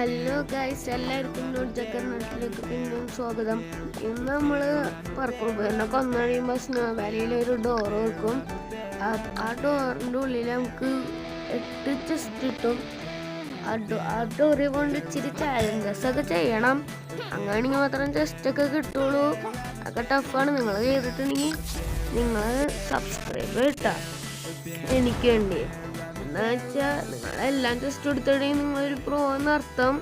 Hello guys, എല്ലാവർക്കും നോട്ട്ജക്കർ നാട്ടിലേക്ക് പിന്നെയും സ്വാഗതം. ഇന്ന് നമ്മൾ പർപ്പിൾ ബെയറിനെ കൊന്നു കഴിയുമ്പോൾ സ്നോ വാലിയിൽ ഒരു ഡോർ വെക്കും. ആ ഡോറിൻ്റെ ഉള്ളിൽ നമുക്ക് 8 ചെസ്റ്റ് കിട്ടും. ആ ഡോറി കൊണ്ട് ഇച്ചിരി ചാലഞ്ചസ് ഒക്കെ ചെയ്യണം. അങ്ങനെയാണെങ്കിൽ മാത്രം ചെസ്റ്റൊക്കെ കിട്ടുള്ളൂ. അതൊക്കെ ടഫാണ്. നിങ്ങൾ ചെയ്തിട്ടുണ്ടെങ്കിൽ നിങ്ങൾ സബ്സ്ക്രൈബ് കിട്ടാം എനിക്ക് വേണ്ടി. എന്താ വെച്ചാൽ നിങ്ങളെല്ലാം ചെസ്റ്റ് എടുത്തിട്ടുണ്ടെങ്കിൽ നിങ്ങളൊരു പ്രോ എന്നർത്ഥം.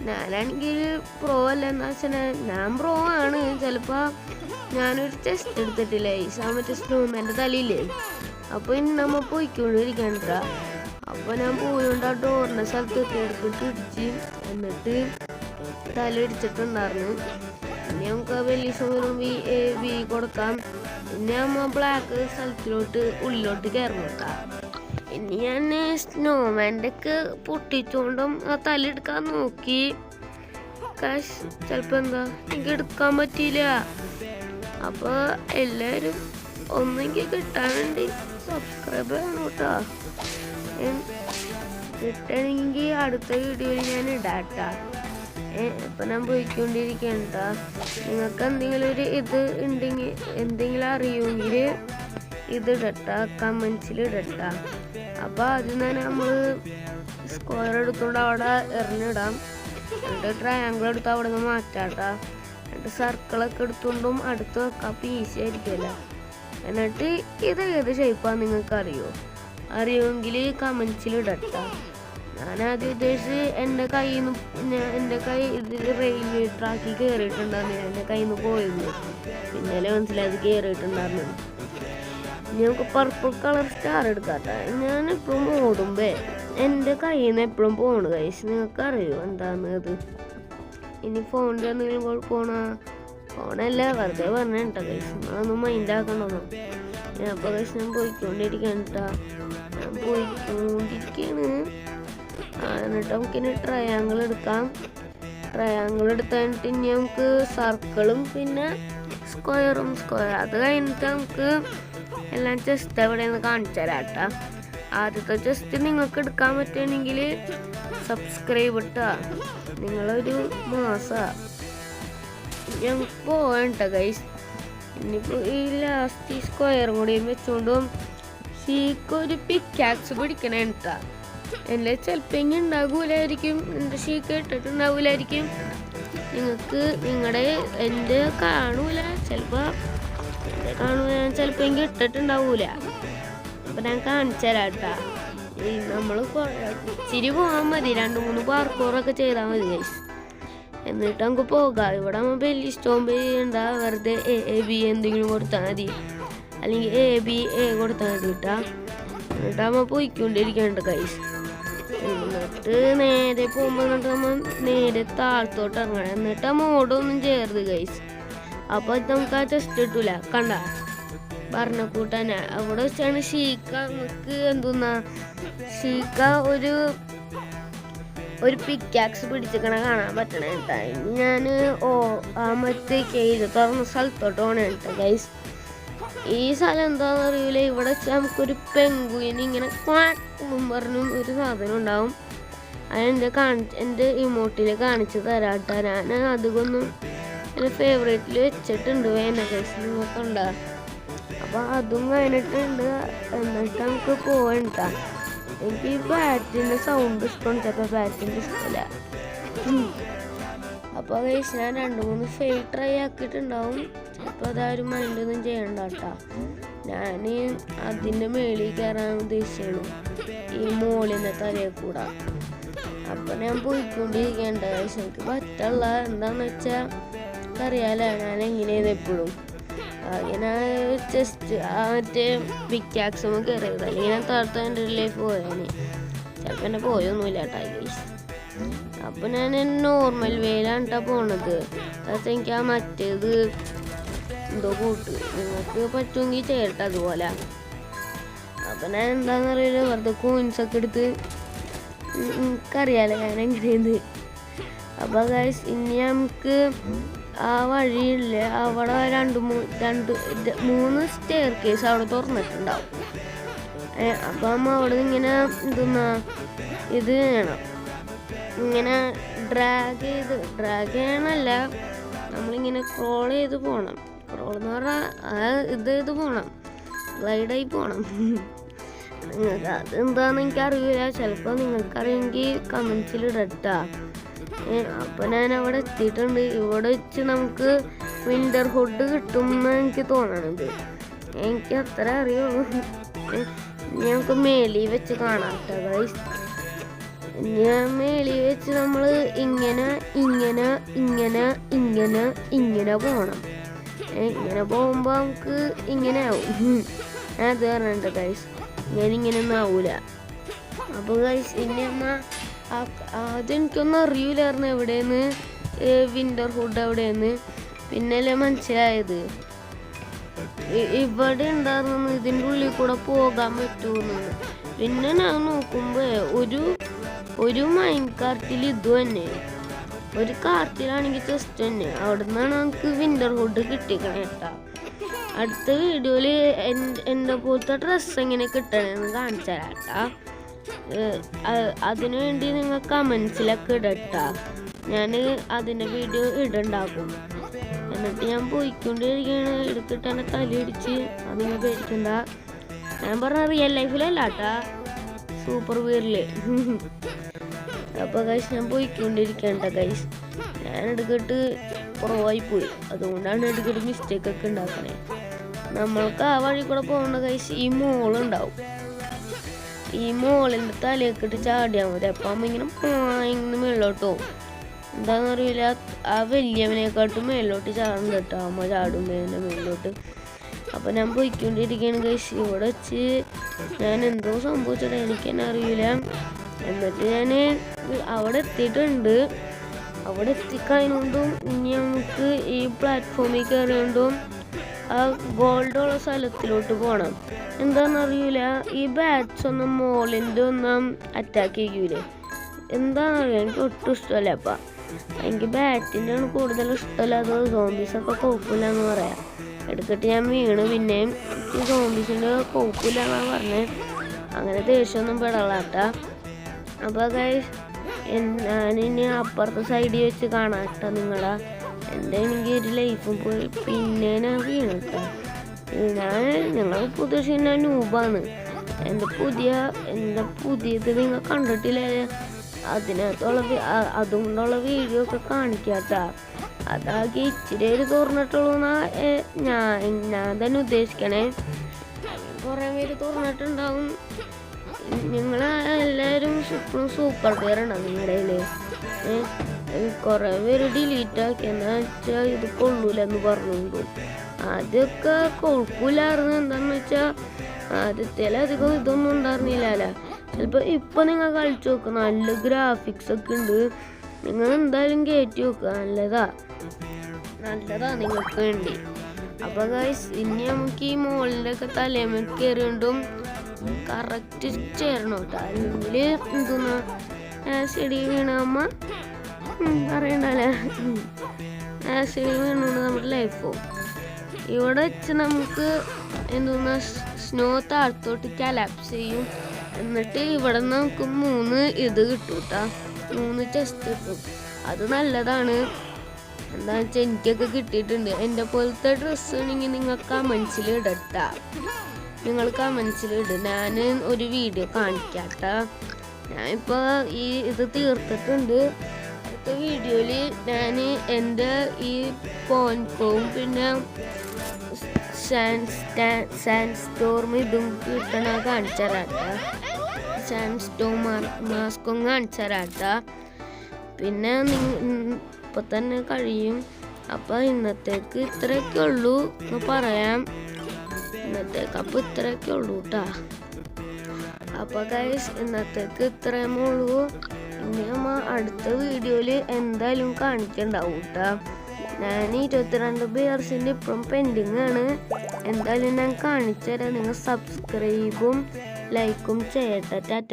ഞാനാണെങ്കിൽ പ്രോ അല്ല. എന്താ വെച്ചാൽ ഞാൻ പ്രോ ആണ്. ചിലപ്പോൾ ഞാനൊരു ചെസ്റ്റ് എടുത്തിട്ടില്ല ഈ മറ്റേ സ്നോമാൻ്റെ തലയില്ലേ. അപ്പോൾ ഇനി നമ്മൾ പോയിക്കൊണ്ടിരിക്കണ്ട. അപ്പോൾ ഞാൻ പോയോണ്ട് ആ ഡോറിൻ്റെ സ്ഥലത്തൊക്കെ എടുത്തിട്ട് ഇടിച്ച് എന്നിട്ട് തല ഇടിച്ചിട്ടുണ്ടായിരുന്നു. ഇനി നമുക്ക് വലിയ സമയം വി കൊടുക്കാം. പിന്നെ നമ്മൾ ബ്ലാക്ക് സ്ഥലത്തിലോട്ട് ഉള്ളിലോട്ട് കയറണം. ഇനി ഞാൻ സ്നോമാൻ്റെ ഒക്കെ പൊട്ടിച്ചുകൊണ്ടും ആ തല എടുക്കാൻ നോക്കി. ചിലപ്പോൾ എന്താ എനിക്ക് എടുക്കാൻ പറ്റിയില്ല. അപ്പോൾ എല്ലാവരും ഒന്നെങ്കിൽ കിട്ടാൻ വേണ്ടി സബ്സ്ക്രൈബ് ചെയ്യണം കേട്ടോ. കിട്ടണമെങ്കിൽ അടുത്ത വീഡിയോയിൽ ഞാൻ ഇടാട്ടാ. ഇപ്പം ഞാൻ പോയിക്കൊണ്ടിരിക്കണ്ട. നിങ്ങൾക്ക് എന്തെങ്കിലും ഒരു ഇത് ഉണ്ടെങ്കിൽ എന്തെങ്കിലും അറിയുമെങ്കിൽ ഇത് ഇടട്ട, കമൻസിൽ ഇടട്ട. അപ്പോൾ ആദ്യം തന്നെ നമ്മൾ സ്ക്വയർ എടുത്തുകൊണ്ട് അവിടെ എറിഞ്ഞിടാം. എന്നിട്ട് ട്രയാങ്കിൾ എടുത്ത് അവിടെ നിന്ന് മാറ്റാട്ടാ. എന്നിട്ട് സർക്കിളൊക്കെ എടുത്തുകൊണ്ടും അടുത്ത് വെക്കാം. അപ്പോൾ ഈസി ആയിരിക്കുമല്ലോ. എന്നിട്ട് ഇത് ഏത് ഷേപ്പാണ് നിങ്ങൾക്ക് അറിയുമെങ്കിൽ കമൻസിൽ ഇടട്ട. ഞാനാദ്യം ഉദ്ദേശിച്ച് എൻ്റെ കയ്യിൽ നിന്ന് എൻ്റെ കൈ ഇത് റെയിൽവേ ട്രാക്കിൽ കയറിയിട്ടുണ്ടായിരുന്നു. എൻ്റെ കയ്യിൽ നിന്ന് പോയിരുന്നു. പിന്നല്ലേ മനസ്സിലായത് കയറിയിട്ടുണ്ടായിരുന്നു. നമുക്ക് പർപ്പിൾ കളർ സ്റ്റാർ എടുക്കാട്ടെ. ഞാനെപ്പോഴും ഓടുമ്പേ എൻ്റെ കയ്യിൽ നിന്ന് എപ്പോഴും പോണു കൈസ്. നിങ്ങൾക്ക് അറിയോ എന്താന്ന് അത്? ഇനി ഫോണിൻ്റെ എന്തെങ്കിലും കുഴപ്പമാണോ? ഫോണല്ല, വെറുതെ പറഞ്ഞിട്ടാ കൈസ്. നമ്മളൊന്നും മൈൻഡ് ആക്കണമെന്നോ. ഞാൻ അപ്പോൾ കൈസ് ഞാൻ പോയിക്കൊണ്ടിരിക്കട്ടാ. ഞാൻ പോയിക്കൊണ്ടിരിക്കുകയാണ്. എന്നിട്ട് നമുക്കിനി ട്രയാങ്കിൾ എടുക്കാം. ട്രയാങ്കിൾ എടുത്തിട്ട് ഇനി നമുക്ക് സർക്കിളും പിന്നെ സ്ക്വയറും അത് കഴിഞ്ഞിട്ട് നമുക്ക് എല്ലാം ചെസ്റ്റ് എവിടെ നിന്ന് കാണിച്ചു തരാട്ടാ. ആദ്യത്തെ ചെസ്റ്റ് നിങ്ങൾക്ക് എടുക്കാൻ പറ്റുകയാണെങ്കിൽ സബ്സ്ക്രൈബ് ഇട്ടാ. നിങ്ങളൊരു ഞങ്ങൾക്ക് പോകണ്ട ഗൈസ്. ഇനിയിപ്പോൾ ഈ ലാസ്റ്റ് സ്ക്വയറും കൂടി വെച്ചുകൊണ്ടും ഷീക്കൊരു പിക്കാക്സ് പിടിക്കണേട്ടാ. എൻ്റെ ചിലപ്പോൾ ഇങ്ങനെ ഉണ്ടാകൂലായിരിക്കും. എൻ്റെ ഷീക്ക് ഇട്ടിട്ടുണ്ടാവൂലായിരിക്കും. എൻ്റെ കാണൂല. ചിലപ്പോൾ ഞാൻ ചിലപ്പോൾ എനിക്ക് ഇട്ടിട്ടുണ്ടാവൂല. അപ്പം ഞാൻ കാണിച്ചു തരാട്ടാ. നമ്മൾ ഇച്ചിരി പോകാൻ മതി. 2-3 പാർക്കോറൊക്കെ ചെയ്താൽ മതി ഗൈസ്. എന്നിട്ട് നമുക്ക് പോകാം. ഇവിടെ നമ്മൾ വലിയ സ്റ്റോമ്പ് ചെയ്യണ്ട. വെറുതെ AB എന്തെങ്കിലും കൊടുത്താൽ മതി. അല്ലെങ്കിൽ AB കൊടുത്താൽ മതി കേട്ടാ. എന്നിട്ട് നമ്മൾ പോയിക്കൊണ്ടിരിക്കണ്ട ഗൈസ്. എന്നിട്ട് നേരെ പോകുമ്പോൾ എന്നിട്ട് നമ്മൾ നേരെ താഴത്തോട്ട് ഇറങ്ങണം. എന്നിട്ട് ആ മോഡൊന്നും ചേർത്ത് ഗൈസ്. അപ്പോൾ നമുക്ക് ആ ചെസ്റ്റ് കിട്ടൂല. കണ്ട പറഞ്ഞ കൂട്ടാനാ അവിടെ വെച്ചാണ് ഷീക്ക നമുക്ക് എന്തുന്നാ ഷീക്ക ഒരു പിക്കാക്സ് പിടിച്ചിക്കണ കാണാൻ പറ്റണേ കേട്ടാ. ഞാൻ ആ മറ്റേ കേജ് തുറന്ന സ്ഥലത്തോട്ട് പോണേ കേട്ടോ ഗൈസ്. ഈ സ്ഥലം എന്താണെന്ന് അറിയില്ല. ഇവിടെ വെച്ചാൽ നമുക്കൊരു പെങ്കുയിന് ഇങ്ങനെ പറഞ്ഞും ഒരു സാധനം ഉണ്ടാവും. എൻ്റെ ഇമോട്ടിൽ കാണിച്ചു തരാട്ടാ. ഞാൻ അധികമൊന്നും എൻ്റെ ഫേവറേറ്റിൽ വെച്ചിട്ടുണ്ട്. വേനൽക്ക് ഉണ്ടാ. അപ്പോൾ അതും കഴിഞ്ഞിട്ടുണ്ട്. എന്നിട്ട് നമുക്ക് പോകണ്ട. എനിക്ക് ഈ ബാറ്റിൻ്റെ സൗണ്ട് ഇഷ്ടമാണ്. ചിലപ്പോൾ ബാറ്റിൻ്റെ ഇഷ്ടമല്ല. അപ്പോൾ ഗൈസ് ഞാൻ 2-3 ഫെയിൽ ട്രൈ ആക്കിയിട്ടുണ്ടാവും. ചിലപ്പോൾ അതാരും മൈൻഡൊന്നും ചെയ്യണ്ട കേട്ടോ. ഞാൻ അതിൻ്റെ മേളിൽ കയറാൻ ഉദ്ദേശിച്ചാണ്, ഈ മോളിൻ്റെ തലയിൽ കൂടെ. അപ്പോൾ ഞാൻ പോയിക്കൊണ്ടിരിക്കേണ്ട ഗൈസ്. എനിക്ക് പറ്റുള്ള എന്താണെന്ന് വെച്ചാൽ അറിയാലോ ഞാൻ എങ്ങനെയാണ് എപ്പോഴും. അങ്ങനെ ചെസ്റ്റ് മറ്റേ പിക്കാക്സും കയറിയത്. അല്ലെങ്കിൽ ഞാൻ താഴത്തെ എൻ്റെ ലൈഫ് പോയാൽ ചിലപ്പോൾ എന്നെ പോയൊന്നുമില്ല കേട്ടോ ഗൈസ്. അപ്പോൾ ഞാൻ നോർമൽ വേയിലാണ് കേട്ടോ പോണത്. പക്ഷേ എനിക്ക് ആ മറ്റേത് എന്തോ കൂട്ട് നിങ്ങൾക്ക് പറ്റുമെങ്കിൽ ചെയ്യട്ടെ അതുപോലെ. അപ്പം ഞാൻ എന്താണെന്നറിയില്ല, വെറുതെ കോയിൻസൊക്കെ എടുത്ത് എനിക്കറിയാലോ ഞാൻ എങ്ങനെയാണ്. അപ്പോൾ ഗൈസ് ഇനി നമുക്ക് ആ വഴിയില്ല, അവിടെ 2-3 സ്റ്റെയർ കേസ് അവിടെ തുറന്നിട്ടുണ്ടാവും. അപ്പം അവിടെ ഇങ്ങനെ ഇത് വേണം, ഇങ്ങനെ ഡ്രാഗ് ചെയ്യണമല്ല, നമ്മളിങ്ങനെ ക്രോൾ ചെയ്ത് പോകണം. ക്രോൾ എന്ന് പറഞ്ഞാൽ ഇത് ചെയ്ത് പോകണം, ഗ്ലൈഡായി പോകണം. നിങ്ങൾക്ക് അതെന്താണെന്ന് എനിക്കറിയില്ല. ചിലപ്പോൾ നിങ്ങൾക്കറിയെങ്കിൽ കമൻസിൽ ഇടട്ടാ. അപ്പോൾ ഞാൻ അവിടെ എത്തിയിട്ടുണ്ട്. ഇവിടെ വെച്ച് നമുക്ക് വിൻ്റർ ഹുഡ് കിട്ടുമെന്ന് എനിക്ക് തോന്നണത്. എനിക്ക് അത്ര അറിയുള്ളൂ. ഞങ്ങൾക്ക് മേലി വെച്ച് കാണാട്ടോ ഗൈസ്. ഞാൻ മേലി വെച്ച് നമ്മൾ ഇങ്ങനെ ഇങ്ങനെ ഇങ്ങനെ ഇങ്ങനെ ഇങ്ങനെ പോകണം. ഇങ്ങനെ പോകുമ്പോൾ നമുക്ക് ഇങ്ങനെ ആവും. ഞാൻ അത് പറഞ്ഞിട്ടുണ്ട് ഗൈസ്, ഞാനിങ്ങനെ ഒന്നും ആവൂല. അപ്പോൾ ഗൈസ് ഇനി അതെനിക്കൊന്നും അറിയില്ലായിരുന്നു എവിടെയെന്ന്, വിൻ്റർ ഹുഡ് എവിടെയെന്ന്. പിന്നല്ലേ മനസ്സിലായത് ഇവിടെ ഉണ്ടായിരുന്നു, ഇതിൻ്റെ ഉള്ളിൽ കൂടെ പോകാൻ പറ്റുമെന്ന്. പിന്നെ ഞാൻ നോക്കുമ്പോൾ ഒരു മൈൻഡ് കാർട്ടിൽ ഇത് തന്നെ, ഒരു കാർട്ടിലാണെങ്കിൽ ജസ്റ്റ് തന്നെ. അവിടെ നിന്നാണ് നമുക്ക് വിൻ്റർ ഹുഡ് കിട്ടിക്കണേ കേട്ടാ. അടുത്ത വീഡിയോയിൽ എൻ്റെ പോലത്തെ ഡ്രസ്സ് എങ്ങനെ കിട്ടണമെന്ന് കാണിച്ചു തരാം കേട്ടാ. അതിനു വേണ്ടി നിങ്ങൾ കമൻസിലൊക്കെ ഇടട്ടാ. ഞാൻ അതിൻ്റെ വീഡിയോ ഇടുണ്ടാക്കും. എന്നിട്ട് ഞാൻ പോയിക്കൊണ്ടിരിക്കുകയാണ്, എടുത്തിട്ട് എന്നെ തലയിടിച്ച്. അത് നിങ്ങൾ പേടിക്കണ്ട. ഞാൻ പറഞ്ഞ റിയൽ ലൈഫിലല്ല കേട്ടാ, സൂപ്പർ വീറില്. അപ്പോൾ ഗൈസ് ഞാൻ പോയിക്കൊണ്ടിരിക്കണ്ട ഗൈസ്. ഞാൻ എടുത്തിട്ട് കുറവായി പോയി, അതുകൊണ്ടാണ് എടുത്തിട്ട് മിസ്റ്റേക്കൊക്കെ ഉണ്ടാക്കണേ. നമ്മൾക്ക് ആ വഴി കൂടെ പോകേണ്ട ഗൈസ്, ഈ മോളുണ്ടാവും. ഈ മോളിൻ്റെ തലയൊക്കെ ചാടിയാൽ മതി. അപ്പം അമ്മ ഇങ്ങനെ മേലോട്ടോ, എന്താണെന്ന് അറിയില്ല, ആ വലിയവനെക്കാട്ടും മേലോട്ട് ചാടും കേട്ടോ. അമ്മ ചാടുമ്പോൾ മേലോട്ട്. അപ്പം ഞാൻ പോയിക്കൊണ്ടിരിക്കുകയാണ് ഗൈസ്. ഇവിടെ വെച്ച് ഞാൻ എന്തോ സംഭവിച്ചത് എനിക്ക് തന്നെ അറിയില്ല. എന്നിട്ട് ഞാൻ അവിടെ എത്തിയിട്ടുണ്ട്. അവിടെ എത്തിക്കഴിഞ്ഞുകൊണ്ടും ഇനി നമുക്ക് ഈ പ്ലാറ്റ്ഫോമിൽ കയറിയോണ്ടും ആ ഗോൾഡുള്ള സ്ഥലത്തിലോട്ട് പോകണം. എന്താണെന്നറിയില്ല, ഈ ബാറ്റ്സ് ഒന്നും മോളിൻ്റെ ഒന്നും അറ്റാക്ക് ചെയ്യൂലേ. എന്താണെന്നറിയില്ല, എനിക്ക് ഒട്ടും ഇഷ്ടമല്ല. അപ്പം എനിക്ക് ബാറ്റിൻ്റെ ആണ് കൂടുതൽ ഇഷ്ടമല്ല. അത് സോംബീസൊക്കെ കുഴപ്പമില്ല എന്ന് പറയാം. എടുത്തിട്ട് ഞാൻ വീണ്. പിന്നെയും ഈ സോംബീസിൻ്റെ കുഴപ്പമില്ല എന്നാണ് പറഞ്ഞത്. അങ്ങനെ ദേഷ്യമൊന്നും പെടാട്ടാ. അപ്പോൾ ഗൈസ് ഞാനിനി അപ്പുറത്തെ സൈഡിൽ വെച്ച് കാണാട്ടോ നിങ്ങളെ. എൻ്റെ എനിക്ക് ഒരു ലൈഫും പോയി. പിന്നെ ഞാൻ വീണട്ടോ. ഞങ്ങൾ പുതിയ നൂബാണ്. എൻ്റെ പുതിയത് നിങ്ങൾ കണ്ടിട്ടില്ലേ? അതുകൊണ്ടുള്ള വീഡിയോ ഒക്കെ കാണിക്കാട്ടാ. അതാകെ ഇച്ചിരി തുറന്നിട്ടുള്ളൂ എന്നാ ഞാൻ തന്നെ ഉദ്ദേശിക്കണേ. കുറേ പേര് തുറന്നിട്ടുണ്ടാവും. നിങ്ങൾ എല്ലാവരും ഇപ്പോഴും സൂപ്പർ പ്ലെയറാണ് നിങ്ങളുടെ കയ്യിൽ. കുറേ പേര് ഡിലീറ്റ് ആക്കി, എന്താ വെച്ചാൽ ഇത് കൊള്ളൂലെന്ന് പറഞ്ഞുകൊണ്ട്. ആദ്യമൊക്കെ കുഴപ്പമില്ലായിരുന്നു. എന്താണെന്ന് വെച്ചാൽ ആദ്യത്തേലധികം ഇതൊന്നും ഉണ്ടായിരുന്നില്ലല്ലോ. ചിലപ്പോൾ ഇപ്പം നിങ്ങൾ കളിച്ചു നോക്കുക, നല്ല ഗ്രാഫിക്സ് ഒക്കെ ഉണ്ട്. നിങ്ങൾ എന്തായാലും കയറ്റി നോക്കുക, നല്ലതാ നിങ്ങൾക്ക് വേണ്ടി. അപ്പോൾ ഗൈസ് ഇനി നമുക്ക് ഈ മോളിൻ്റെ ഒക്കെ തലേമ കയറിയോണ്ടും കറക്റ്റ് ചേരണം കേട്ടോ. അല്ലെങ്കിൽ എന്തോന്നാ ആസിഡി വീണമ്മ പറയണ്ടല്ലേ, ആസിഡി വീണുകൊണ്ട് നമ്മുടെ ലൈഫ് പോകും. ഇവിടെ വെച്ച് നമുക്ക് എന്തോന്നാ സ്നോ താഴത്തോട്ട് കൊലാപ്സ് ചെയ്യും. എന്നിട്ട് ഇവിടെ നിന്ന് നമുക്ക് 3 ഇത് കിട്ടും കേട്ടോ, 3 ചെസ്റ്റ് കിട്ടും. അത് നല്ലതാണ്. എന്താണെന്ന് വെച്ചാൽ എനിക്കൊക്കെ കിട്ടിയിട്ടുണ്ട്. എൻ്റെ പോലത്തെ ഡ്രസ്സ് ആണെങ്കിൽ നിങ്ങൾ കമൻസിൽ ഇടട്ടാ. നിങ്ങൾ കമൻസിൽ ഇടും, ഞാൻ ഒരു വീഡിയോ കാണിക്കാട്ടാ. ഞാനിപ്പോൾ ഇത് തീർത്തിട്ടുണ്ട്. അടുത്ത വീഡിയോയിൽ ഞാൻ എൻ്റെ ഈ പോൻകോവും പിന്നെ സാൻഡ് സ്റ്റോർം ഇതും കിട്ടണ കാണിച്ചു തരാട്ടാ. സാൻഡ് സ്റ്റോം മാസ്കും കാണിച്ചു തരാട്ടാ. പിന്നെ ഇപ്പം തന്നെ കഴിയും. അപ്പം ഇന്നത്തേക്ക് ഇത്രയൊക്കെ ഉള്ളൂ എന്ന് പറയാം. ഇന്നത്തേക്ക് അപ്പം ഇത്രയൊക്കെ ഉള്ളൂ കേട്ടാ. അപ്പം ഗൈസ് ഇന്നത്തേക്ക് ഇത്രയും ഉള്ളൂ. ഇനി നമ്മ അടുത്ത വീഡിയോയിൽ എന്തായാലും കാണിക്കണ്ടാവും കേട്ടാ. ഞാൻ 22 ബിയർസിൻ്റെ ഇപ്പം പെൻഡിങ് ആണ്. എന്തായാലും ഞാൻ കാണിച്ചു തരാം. നിങ്ങൾ സബ്സ്ക്രൈബും ലൈക്കും ചെയ്യട്ടെ.